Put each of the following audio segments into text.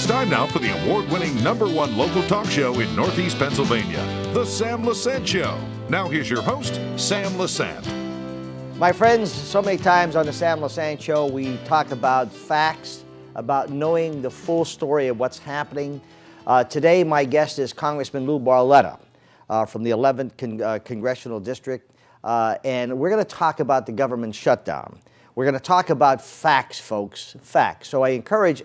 It's time now for the award-winning #1 local talk show in Northeast Pennsylvania, The Sam Lesante Show. Now here's your host, Sam Lesante. My friends, so many times on The Sam Lesante Show, we talk about facts, about knowing the full story of what's happening. Today, my guest is Congressman Lou Barletta from the 11th Congressional District, and we're going to talk about the government shutdown. We're going to talk about facts, folks, facts. So I encourage,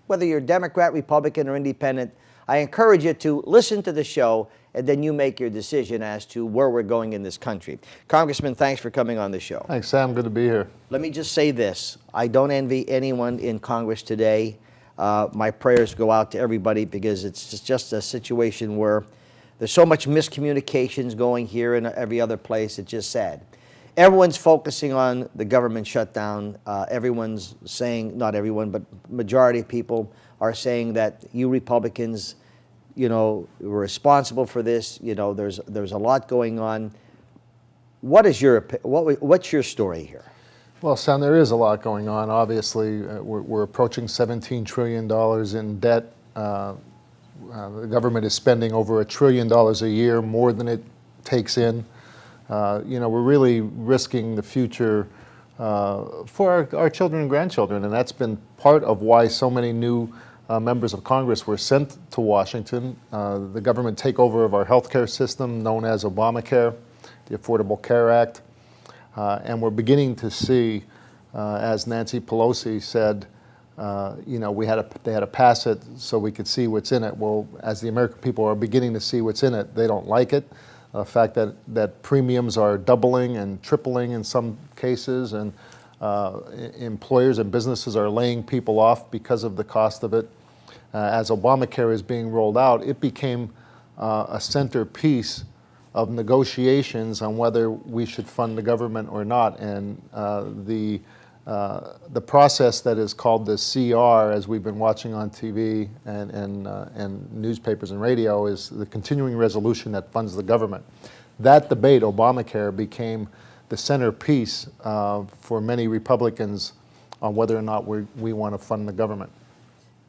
whether you're Democrat, Republican, or Independent, I encourage you to listen to the show, and then you make your decision as to where we're going in this country. Congressman, thanks for coming on the show. Thanks, Sam. Good to be here. Let me just say this. I don't envy anyone in Congress today. My prayers go out to everybody because it's just a situation where there's so much miscommunications going here and every other place. It's just sad. Everyone's focusing on the government shutdown. Everyone's saying, not everyone, but majority of people are saying that you Republicans, you know, were responsible for this. You know, there's a lot going on. What's your story here? Well, Sam, there is a lot going on. Obviously, we're approaching $17 trillion in debt. The government is spending over $1 trillion a year, more than it takes in. You know, we're really risking the future for our children and grandchildren, and that's been part of why so many new members of Congress were sent to Washington. The government takeover of our healthcare system, known as Obamacare, the Affordable Care Act, and we're beginning to see, as Nancy Pelosi said, you know, they had to pass it so we could see what's in it. Well, as the American people are beginning to see what's in it, they don't like it. The fact that premiums are doubling and tripling in some cases, and employers and businesses are laying people off because of the cost of it. As Obamacare is being rolled out, it became a centerpiece of negotiations on whether we should fund the government or not. And the process that is called the CR, as we've been watching on TV and newspapers and radio, is the continuing resolution that funds the government. That debate, Obamacare, became the centerpiece for many Republicans on whether or not we want to fund the government.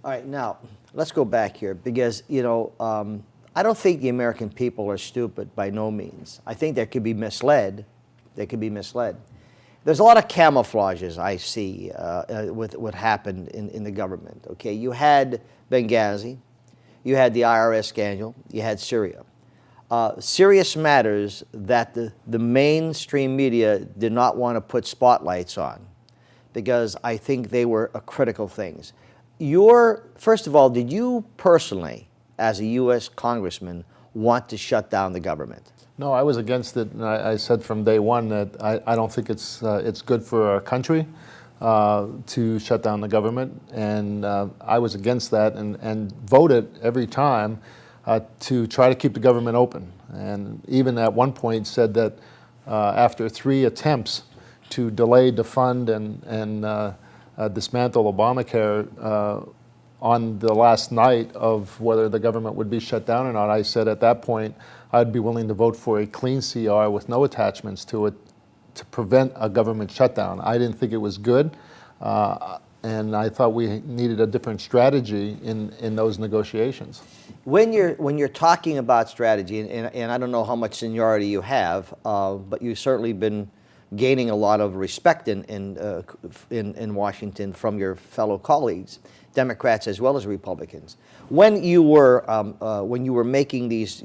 All right, now, let's go back here because, you know, I don't think the American people are stupid by no means. I think they could be misled. They could be misled. There's a lot of camouflages I see with what happened in the government. Okay, you had Benghazi, you had the IRS scandal, you had Syria. Serious matters that the mainstream media did not want to put spotlights on because I think they were critical things. First of all, did you personally, as a U.S. Congressman, want to shut down the government? No, I was against it, and I said from day one that I don't think it's good for our country to shut down the government, and I was against that and voted every time to try to keep the government open. And even at one point said that after 3 attempts to delay, defund, and dismantle Obamacare on the last night of whether the government would be shut down or not, I said at that point I'd be willing to vote for a clean CR with no attachments to it to prevent a government shutdown. I didn't think it was good, and I thought we needed a different strategy in those negotiations. When you're talking about strategy, and I don't know how much seniority you have, but you've certainly been gaining a lot of respect in Washington from your fellow colleagues, Democrats as well as Republicans. When you were making these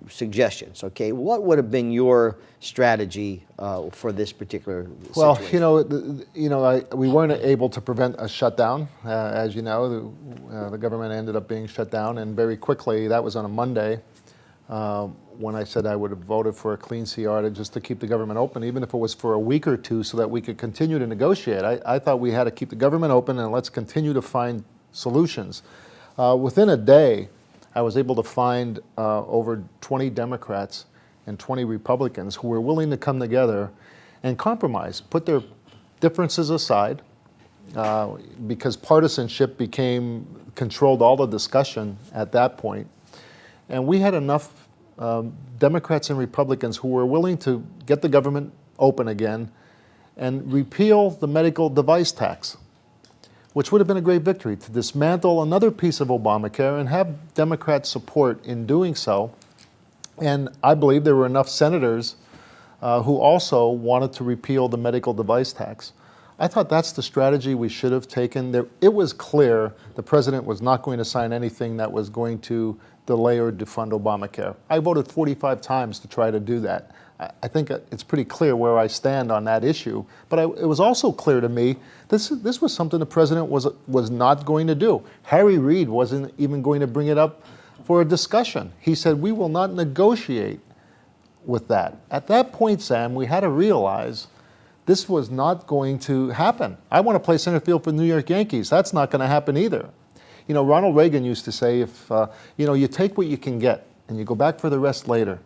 suggestions, okay, what would have been your strategy for this particular situation? Well, we weren't able to prevent a shutdown. As you know, the government ended up being shut down, and very quickly, that was on a Monday, when I said I would have voted for a clean CR just to keep the government open, even if it was for a week or two, so that we could continue to negotiate. I thought we had to keep the government open and let's continue to find solutions. Within a day, I was able to find over 20 Democrats and 20 Republicans who were willing to come together and compromise, put their differences aside, because partisanship controlled all the discussion at that point. And we had enough Democrats and Republicans who were willing to get the government open again and repeal the medical device tax. which would have been a great victory, to dismantle another piece of Obamacare and have Democrat support in doing so. And I believe there were enough senators who also wanted to repeal the medical device tax. I thought that's the strategy we should have taken. It was clear the president was not going to sign anything that was going to delay or defund Obamacare. I voted 45 times to try to do that. I think it's pretty clear where I stand on that issue. But it was also clear to me this was something the president was not going to do. Harry Reid wasn't even going to bring it up for a discussion. He said, we will not negotiate with that. At that point, Sam, we had to realize this was not going to happen. I want to play center field for the New York Yankees. That's not going to happen either. You know, Ronald Reagan used to say, if you take what you can get and you go back for the rest later.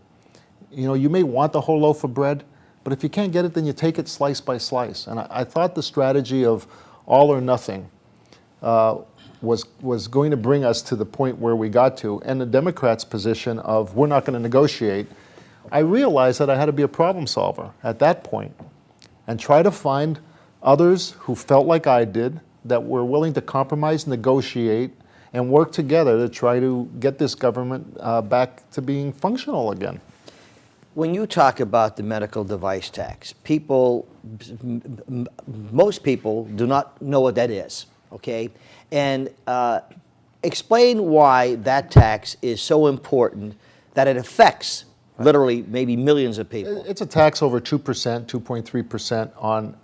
You know, you may want the whole loaf of bread, but if you can't get it, then you take it slice by slice. And I thought the strategy of all or nothing was going to bring us to the point where we got to, and the Democrats' position of we're not going to negotiate. I realized that I had to be a problem solver at that point and try to find others who felt like I did, that were willing to compromise, negotiate, and work together to try to get this government back to being functional again. When you talk about the medical device tax, most people do not know what that is, okay? And explain why that tax is so important that it affects literally maybe millions of people. It's a tax over 2%, 2.3% on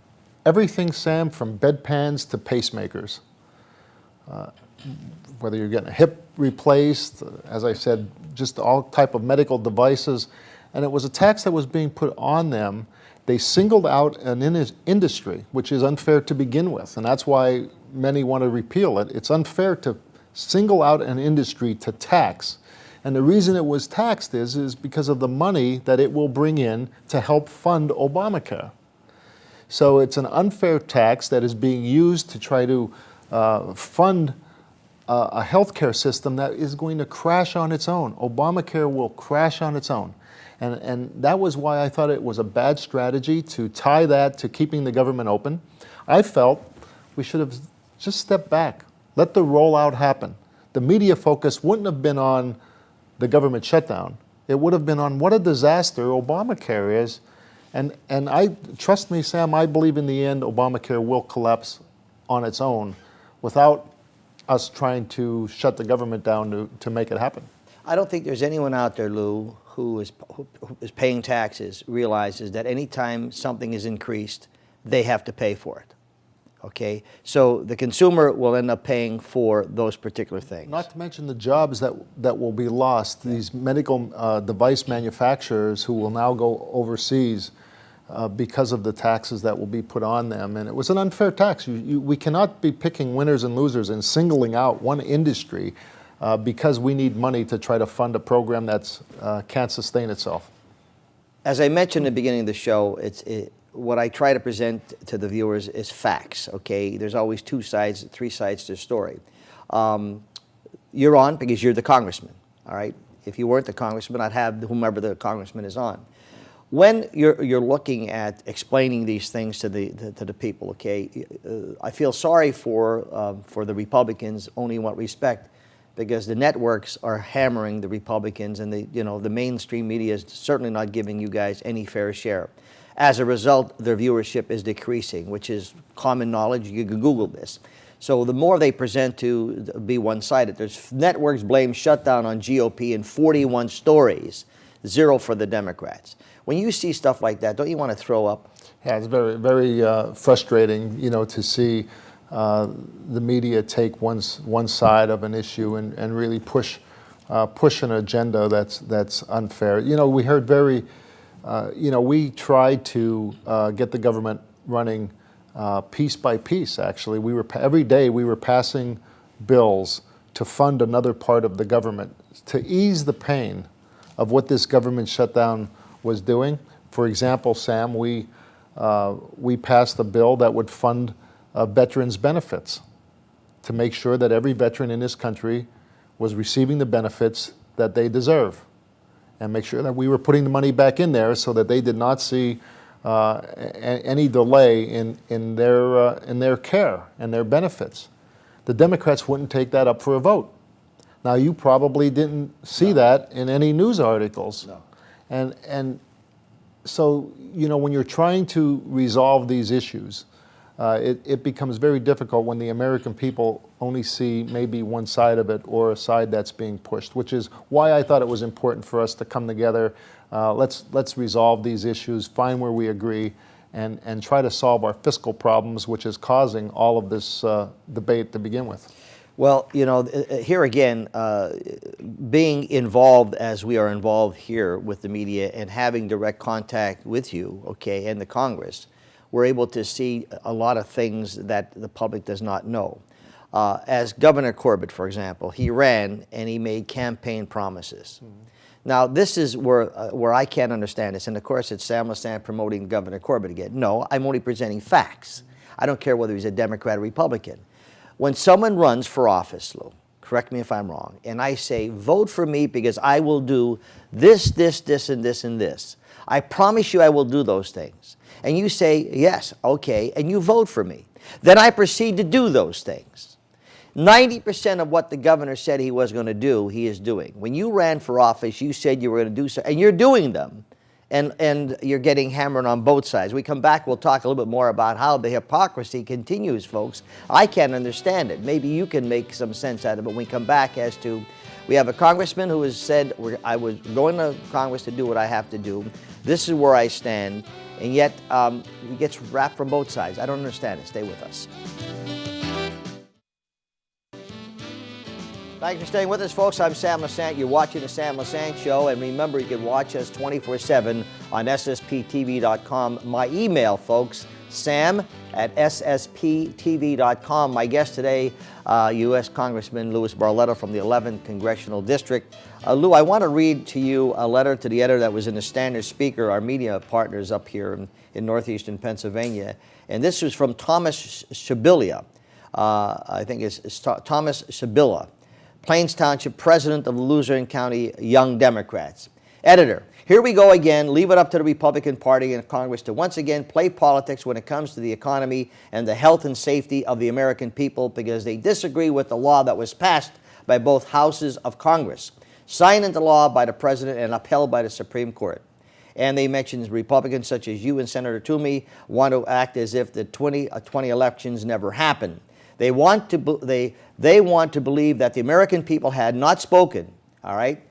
everything, Sam, from bedpans to pacemakers. Whether you're getting a hip replaced, as I said, just all type of medical devices. And it was a tax that was being put on them. They singled out an industry, which is unfair to begin with. And that's why many want to repeal it. It's unfair to single out an industry to tax. And the reason it was taxed is because of the money that it will bring in to help fund Obamacare. So it's an unfair tax that is being used to try to fund a healthcare system that is going to crash on its own. Obamacare will crash on its own. And that was why I thought it was a bad strategy to tie that to keeping the government open. I felt we should have just stepped back, let the rollout happen. The media focus wouldn't have been on the government shutdown. It would have been on what a disaster Obamacare is. And trust me, Sam, I believe in the end Obamacare will collapse on its own without us trying to shut the government down to make it happen. I don't think there's anyone out there, Lou, who is paying taxes realizes that anytime something is increased, they have to pay for it. Okay, so the consumer will end up paying for those particular things. Not to mention the jobs that will be lost. These medical device manufacturers who will now go overseas because of the taxes that will be put on them. And it was an unfair tax. We cannot be picking winners and losers and singling out one industry because we need money to try to fund a program that can't sustain itself. As I mentioned at the beginning of the show, what I try to present to the viewers is facts, okay? There's always two sides, three sides to the story. You're on because you're the congressman, all right? If you weren't the congressman, I'd have whomever the congressman is on. When you're looking at explaining these things to the people, okay, I feel sorry for the Republicans only in what respect, because the networks are hammering the Republicans, and the mainstream media is certainly not giving you guys any fair share. As a result, their viewership is decreasing, which is common knowledge. You can Google this. So the more they present to be one-sided, there's networks blame shutdown on GOP in 41 stories, 0 for the Democrats. When you see stuff like that, don't you want to throw up? Yeah, it's very, very frustrating, to see the media take one side of an issue and really push an agenda that's unfair. We heard we tried to get the government running piece by piece, actually. Every day we were passing bills to fund another part of the government to ease the pain of what this government shutdown was doing. For example, Sam, we passed a bill that would fund veterans' benefits to make sure that every veteran in this country was receiving the benefits that they deserve, and make sure that we were putting the money back in there so that they did not see any delay in their care and their benefits. The Democrats wouldn't take that up for a vote. Now, you probably didn't see that in any news articles. No. And so, when you're trying to resolve these issues, it becomes very difficult when the American people only see maybe one side of it or a side that's being pushed, which is why I thought it was important for us to come together. Let's resolve these issues, find where we agree, and try to solve our fiscal problems, which is causing all of this debate to begin with. Well, here again, being involved as we are involved here with the media and having direct contact with you, okay, and the Congress, we're able to see a lot of things that the public does not know. As Governor Corbett, for example, he ran and he made campaign promises. Mm-hmm. Now, this is where I can't understand this, and of course it's Sam Lesante promoting Governor Corbett again. No, I'm only presenting facts. I don't care whether he's a Democrat or Republican. When someone runs for office, Lou, correct me if I'm wrong, and I say, vote for me because I will do this, this, this, and this, and this. I promise you I will do those things. And you say, yes, okay, and you vote for me. Then I proceed to do those things. 90% of what the governor said he was going to do, he is doing. When you ran for office, you said you were going to do so, and you're doing them. And you're getting hammered on both sides. We come back, we'll talk a little bit more about how the hypocrisy continues, folks. I can't understand it. Maybe you can make some sense out of it when we come back as to, we have a congressman who has said, I was going to Congress to do what I have to do. This is where I stand. And yet, he gets wrapped from both sides. I don't understand it. Stay with us. Thanks for staying with us, folks. I'm Sam Lesante. You're watching The Sam Lesante Show. And remember, you can watch us 24/7 on ssptv.com. My email, folks, sam@ssptv.com. My guest today, US Congressman Lou Barletta from the 11th Congressional District. Lou, I want to read to you a letter to the editor that was in the Standard Speaker, our media partners up here in northeastern Pennsylvania. And this was from Thomas Shibilla. I think it's Thomas Shibilla, Plains Township, president of the Luzerne County Young Democrats. Editor, here we go again. Leave it up to the Republican Party and Congress to once again play politics when it comes to the economy and the health and safety of the American people because they disagree with the law that was passed by both houses of Congress, signed into law by the president and upheld by the Supreme Court. And they mentioned Republicans such as you and Senator Toomey want to act as if the 2020 elections never happened. They want to believe that the American people had not spoken, all right?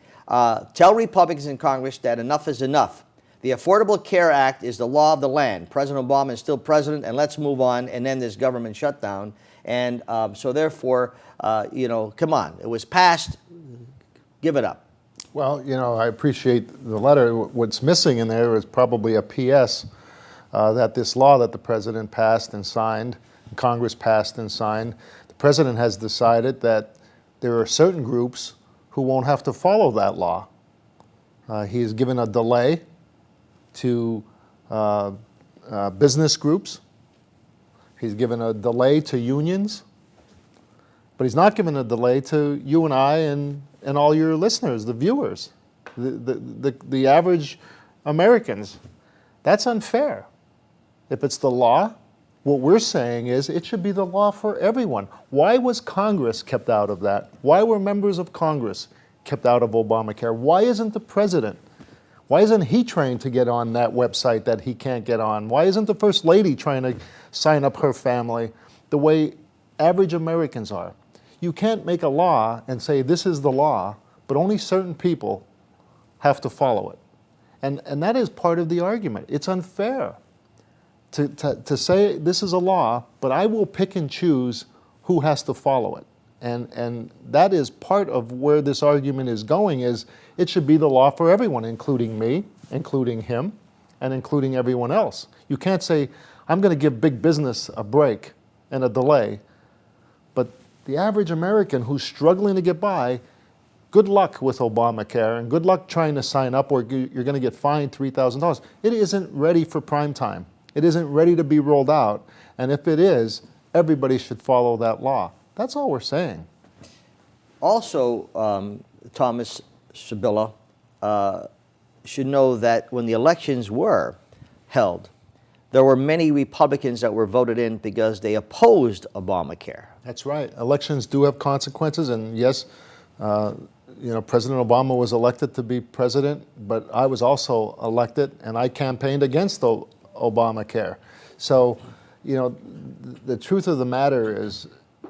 Tell Republicans in Congress that enough is enough. The Affordable Care Act is the law of the land. President Obama is still president, and let's move on and end this government shutdown. And so therefore, come on. It was passed. Give it up. Well, I appreciate the letter. What's missing in there is probably a P.S. That this law that the president passed and signed, Congress passed and signed, the president has decided that there are certain groups who won't have to follow that law. He has given a delay to business groups. He's given a delay to unions. But he's not given a delay to you and I and all your listeners, the viewers, the average Americans. That's unfair. If it's the law, what we're saying is it should be the law for everyone. Why was Congress kept out of that? Why were members of Congress kept out of Obamacare? Why isn't the president? Why isn't he trying to get on that website that he can't get on? Why isn't the First Lady trying to sign up her family the way average Americans are? You can't make a law and say this is the law, but only certain people have to follow it. And that is part of the argument. It's unfair to say this is a law, but I will pick and choose who has to follow it. And that is part of where this argument is going, is it should be the law for everyone, including me, including him, and including everyone else. You can't say, I'm going to give big business a break and a delay, but the average American who's struggling to get by, good luck with Obamacare, and good luck trying to sign up, or you're going to get fined $3,000. It isn't ready for prime time. It isn't ready to be rolled out, and if it is, everybody should follow that law. That's all we're saying. Also, Thomas Shibilla should know that when the elections were held, there were many Republicans that were voted in because they opposed Obamacare. That's right. Elections do have consequences, and yes, President Obama was elected to be president, but I was also elected, and I campaigned against Obamacare. So, the truth of the matter is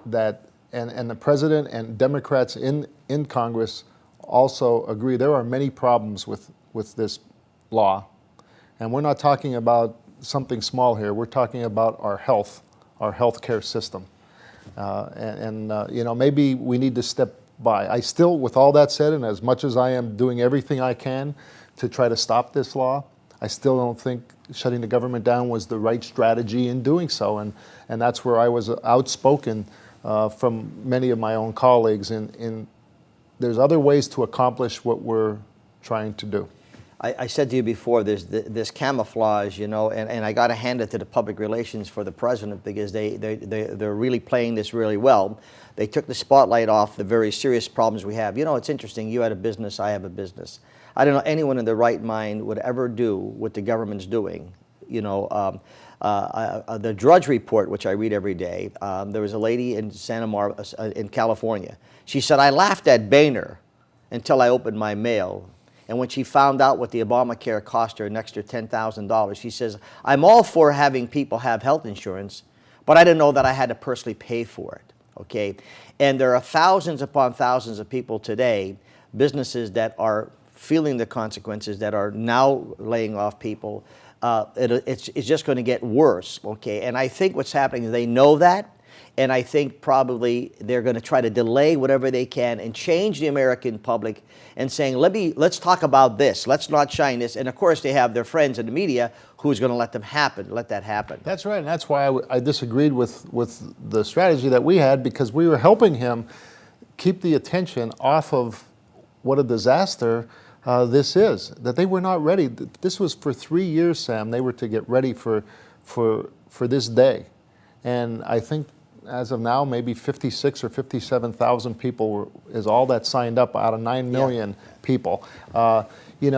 that, and the president and Democrats in Congress also agree there are many problems with this law, and we're not talking about something small here. We're talking about our healthcare system. Maybe we need to step by. I still, with all that said, and as much as I am doing everything I can to try to stop this law, I still don't think shutting the government down was the right strategy in doing so. And that's where I was outspoken from many of my own colleagues. There's other ways to accomplish what we're trying to do. I said to you before, there's this camouflage, and I got to hand it to the public relations for the president, because they're really playing this really well. They took the spotlight off the very serious problems we have. It's interesting. You had a business, I have a business. I don't know anyone in their right mind would ever do what the government's doing. The Drudge Report, which I read every day, there was a lady in in California. She said, I laughed at Boehner until I opened my mail. And when she found out what the Obamacare cost her, an extra $10,000, she says, I'm all for having people have health insurance, but I didn't know that I had to personally pay for it, okay? And there are thousands upon thousands of people today, businesses that are feeling the consequences, that are now laying off people. It's just going to get worse, okay? And I think what's happening is they know that, and I think probably they're going to try to delay whatever they can and change the American public and saying, let's talk about this. Let's not shine this. And of course, they have their friends in the media who's going to let that happen. That's right, and that's why I disagreed with the strategy that we had, because we were helping him keep the attention off of what a disaster this is, that they were not ready. This was for 3 years, Sam. They were to get ready for this day. And I think as of now, maybe 56 or 57,000 people is all that signed up out of 9 million people. It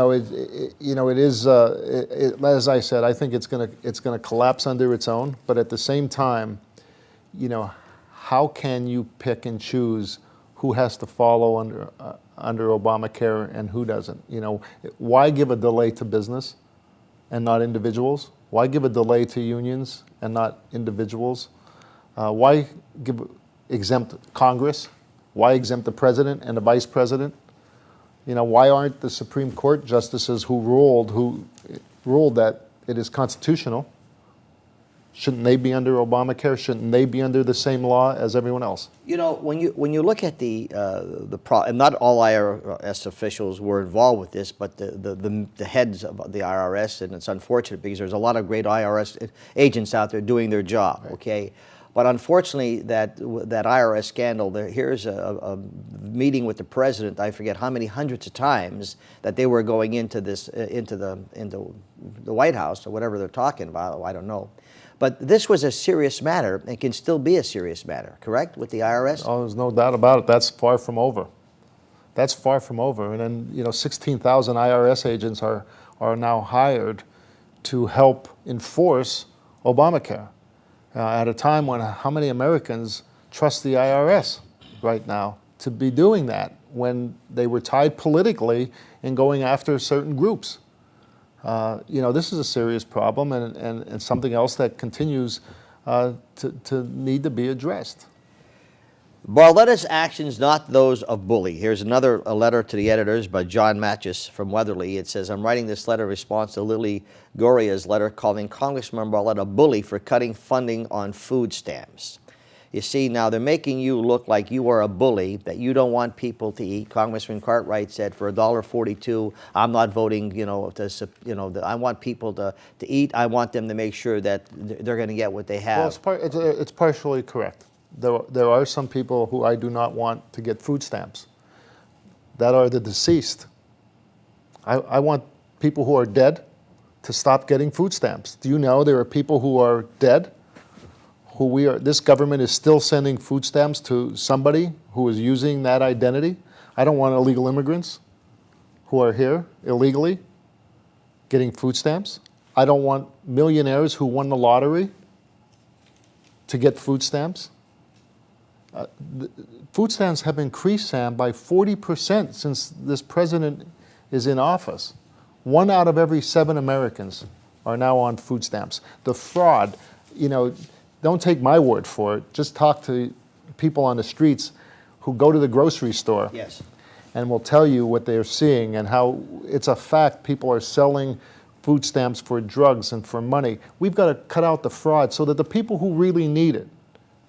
is, as I said, I think it's gonna collapse under its own. But at the same time, how can you pick and choose who has to follow under Obamacare and who doesn't? Why give a delay to business and not individuals? Why give a delay to unions and not individuals? Why exempt Congress? Why exempt the president and the vice president? Why aren't the Supreme Court justices who ruled that it is constitutional? Shouldn't they be under Obamacare? Shouldn't they be under the same law as everyone else? When you look at and not all IRS officials were involved with this, but the heads of the IRS, and it's unfortunate because there's a lot of great IRS agents out there doing their job. Right. Okay. But unfortunately, that IRS scandal, here's a meeting with the president, I forget how many hundreds of times, that they were going into the White House or whatever they're talking about, I don't know. But this was a serious matter and can still be a serious matter, correct, with the IRS? Oh, there's no doubt about it. That's far from over. That's far from over. And then, 16,000 IRS agents are now hired to help enforce Obamacare. At a time when how many Americans trust the IRS right now to be doing that, when they were tied politically in going after certain groups? This is a serious problem and something else that continues to need to be addressed. Barletta's actions, not those of bully. Here's a letter to the editors by John Matches from Weatherly. It says, I'm writing this letter in response to Lily Goria's letter calling Congressman Barletta a bully for cutting funding on food stamps. You see, now they're making you look like you are a bully, that you don't want people to eat. Congressman Cartwright said, for $1.42, I'm not voting, I want people to eat. I want them to make sure that they're going to get what they have. Well, it's partially correct. There are some people who I do not want to get food stamps that are the deceased. I want people who are dead to stop getting food stamps. Do you know there are people who are dead this government is still sending food stamps to somebody who is using that identity? I don't want illegal immigrants who are here illegally getting food stamps. I don't want millionaires who won the lottery to get food stamps. Food stamps have increased, Sam, by 40% since this president is in office. 1 out of every 7 Americans are now on food stamps. The fraud, don't take my word for it. Just talk to people on the streets who go to the grocery store. Yes. And will tell you what they're seeing and how it's a fact people are selling food stamps for drugs and for money. We've got to cut out the fraud so that the people who really need it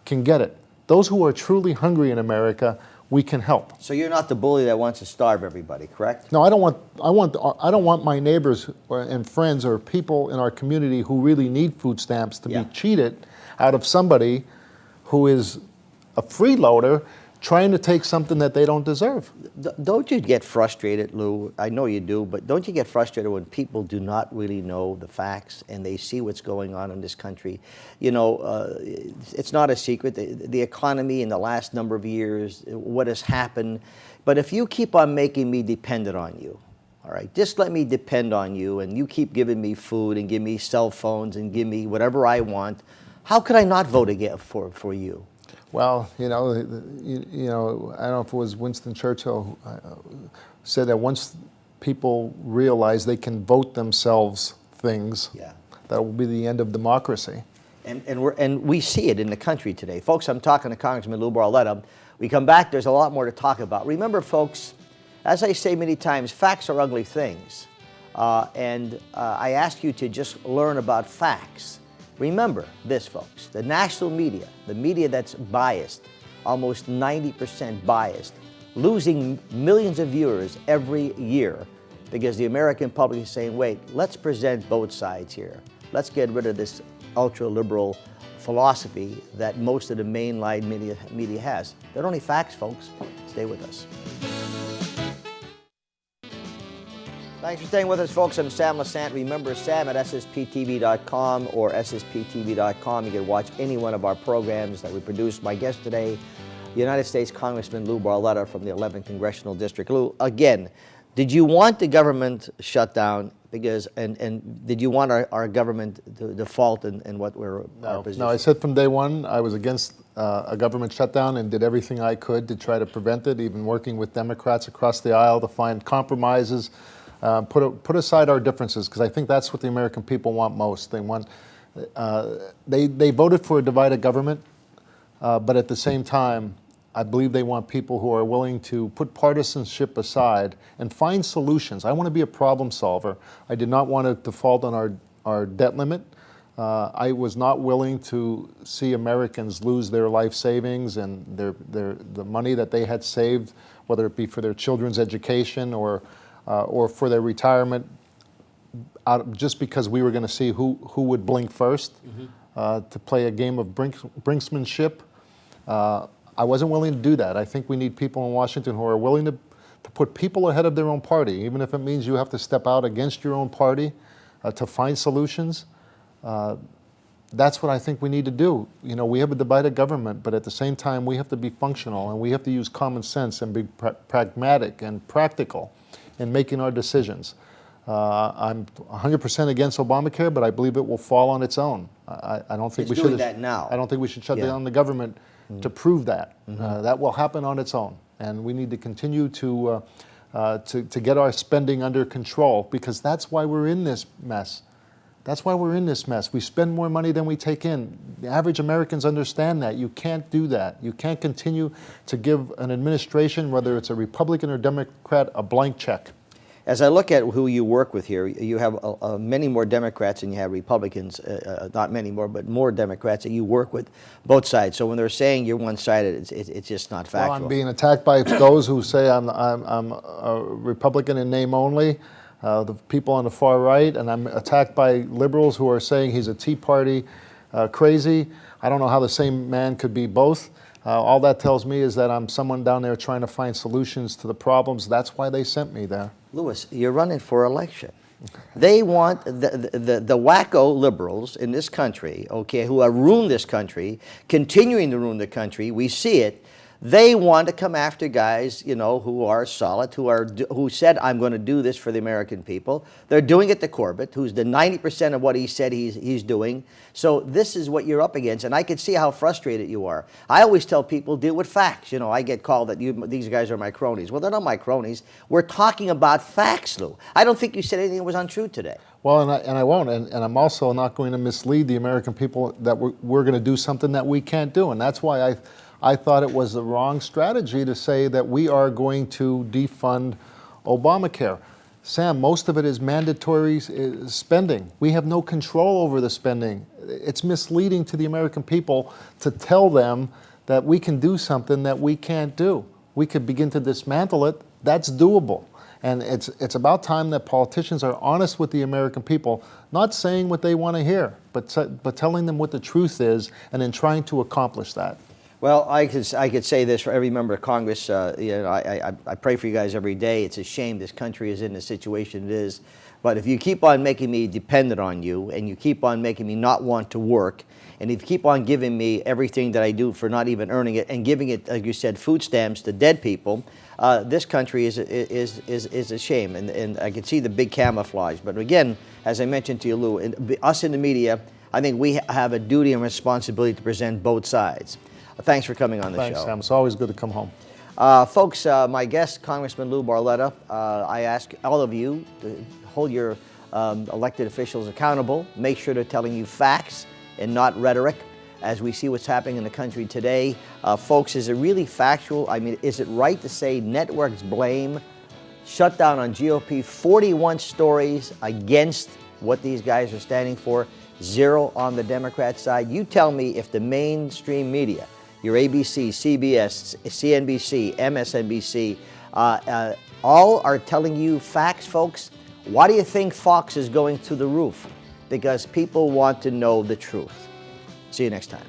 can get it. Those who are truly hungry in America, we can help. So you're not the bully that wants to starve everybody, correct? No, I don't want my neighbors and friends or people in our community who really need food stamps to be cheated out of somebody who is a freeloader trying to take something that they don't deserve. Don't you get frustrated, Lou? I know you do, but don't you get frustrated when people do not really know the facts and they see what's going on in this country? It's not a secret, the economy in the last number of years, what has happened. But if you keep on making me dependent on you, all right, just let me depend on you, and you keep giving me food and give me cell phones and give me whatever I want, how could I not vote again for you? Well, I don't know if it was Winston Churchill said that once people realize they can vote themselves things, that will be the end of democracy. And we see it in the country today. Folks, I'm talking to Congressman Lou Barletta. We come back, there's a lot more to talk about. Remember, folks, as I say many times, facts are ugly things. I ask you to just learn about facts. Remember this, folks, the national media, the media that's biased, almost 90% biased, losing millions of viewers every year because the American public is saying, wait, let's present both sides here. Let's get rid of this ultra-liberal philosophy that most of the mainline media has. They're only facts, folks. Stay with us. Thanks for staying with us, folks. I'm Sam Lesante. Remember, Sam at ssptv.com or ssptv.com. You can watch any one of our programs that we produce. My guest today, United States Congressman Lou Barletta from the 11th Congressional District. Lou, again, did you want the government shut down? And did you want our government to default in what we're our position? No, I said from day one I was against a government shutdown and did everything I could to try to prevent it, even working with Democrats across the aisle to find compromises. Put aside our differences, because I think that's what the American people want most. They want, they voted for a divided government, but at the same time, I believe they want people who are willing to put partisanship aside and find solutions. I want to be a problem solver. I did not want to default on our debt limit. I was not willing to see Americans lose their life savings and the money that they had saved, whether it be for their children's education or for their retirement, just because we were going to see who would blink first, to play a game of brinksmanship. I wasn't willing to do that. I think we need people in Washington who are willing to put people ahead of their own party, even if it means you have to step out against your own party to find solutions. That's what I think we need to do. We have a divided government, but at the same time, we have to be functional and we have to use common sense and be pragmatic and practical in making our decisions. I'm 100% against Obamacare, but I believe it will fall on its own. I don't think we should. It's doing that now. I don't think we should shut down the government to prove that. That will happen on its own, and we need to continue to get our spending under control, because that's why we're in this mess. That's why we're in this mess. We spend more money than we take in. The average Americans understand that. You can't do that. You can't continue to give an administration, whether it's a Republican or Democrat, a blank check. As I look at who you work with here, you have many more Democrats than you have Republicans. Not many more, but more Democrats that you work with, both sides. So when they're saying you're one-sided, it's just not factual. Well, I'm being attacked by those who say I'm a Republican in name only. The people on the far right, and I'm attacked by liberals who are saying he's a Tea Party crazy. I don't know how the same man could be both. All that tells me is that I'm someone down there trying to find solutions to the problems. That's why they sent me there. Louis, you're running for election. They want the wacko liberals in this country, okay, who have ruined this country, continuing to ruin the country. We see it. They want to come after guys, you know, who are solid, who said, I'm going to do this for the American people. They're doing it to Corbett, who's the 90% of what he said he's doing. So this is what you're up against, and I can see how frustrated you are. I always tell people, deal with facts. You know, I get called that these guys are my cronies. Well, they're not my cronies. We're talking about facts, Lou. I don't think you said anything that was untrue today. Well, and I won't, and I'm also not going to mislead the American people that we're going to do something that we can't do, and that's why I thought it was the wrong strategy to say that we are going to defund Obamacare. Sam, most of it is mandatory spending. We have no control over the spending. It's misleading to the American people to tell them that we can do something that we can't do. We could begin to dismantle it. That's doable. And it's about time that politicians are honest with the American people, not saying what they want to hear, but telling them what the truth is, and then trying to accomplish that. Well, I could say this for every member of Congress. You know, I pray for you guys every day. It's a shame this country is in the situation it is. But if you keep on making me dependent on you, and you keep on making me not want to work, and if you keep on giving me everything that I do for not even earning it, and giving it, like you said, food stamps to dead people, this country is a shame. And I can see the big camouflage. But again, as I mentioned to you, Lou, us in the media, I think we have a duty and responsibility to present both sides. Thanks for coming on the show. Thanks, Sam. It's always good to come home. Folks, my guest, Congressman Lou Barletta, I ask all of you to hold your elected officials accountable. Make sure they're telling you facts and not rhetoric. As we see what's happening in the country today, folks, is it really factual? I mean, is it right to say networks blame shutdown on GOP? 41 stories against what these guys are standing for, 0 on the Democrat side. You tell me if the mainstream media, your ABC, CBS, CNBC, MSNBC, all are telling you facts, folks. Why do you think Fox is going through the roof? Because people want to know the truth. See you next time.